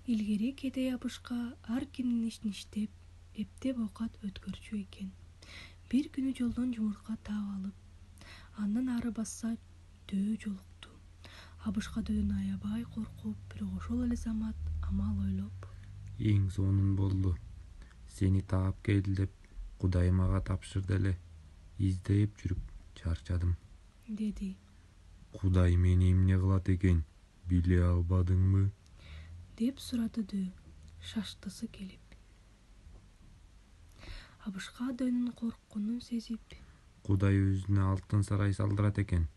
Илгери кедей абышка ар кимдин ишин иштеп, эптеп оокат өткөрчү экен. Бир күнү жолдон жумуртка таап алып, андан ары басса дөө жолукту. Абышка дөөнү аябай коркуп, бирок ошол эле замат амал ойлоп: Эң сонун болду. Сени таап кел деп Кудай мага тапшырды эле. Издеп жүрүп чарчадым. деди. Кудай мени эмне кылат экен, биле албадыңбы? Деп сурады дөө, шаштысы келип. Абышка дөөнүн коркконун сезип: Кудай өзүнө алтын сарай салдырат экен.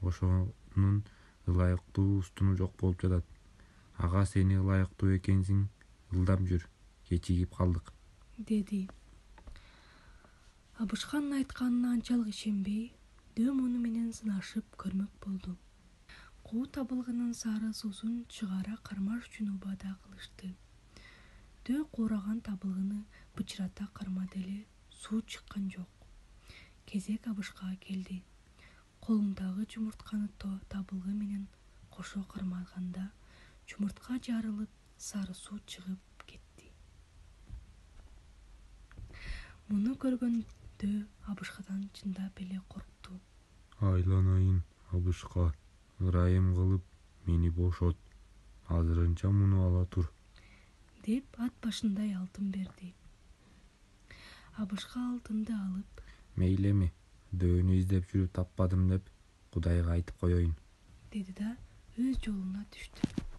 Ошонун ылайыктуу устуну жок болуп жатат. Ага сени ылайыктуу экенсиң, ылдам жүр. Кечигип калдык. деди. Абышканын айтканына анчалык ишенбей, дөө муну менен сынашып көрмөк болду. Куу табылгынын сары суусун чыгара кармаш үчүн убада кылышты. Дөө куураган табылгыны бычырата кармады эле, суу чыккан жок. Кезек абышкага келди. Колундагы жумуртканы табылгы менен кошо кармаганда жумуртка жарылып, сары суу чыгып кетти. Муну көргөн дөө абышкадан чындап эле коркту. Айланайын, абышка, ырайым кылып мени бошот. Азырынча муну ала тур. Деп ат башындай алтын берди. Абышка алтынды алып: Мейли эми, дөөнү издеп жүрүп таппадым деп Кудайга айтып коеюн. деди да өз жолуна түштү.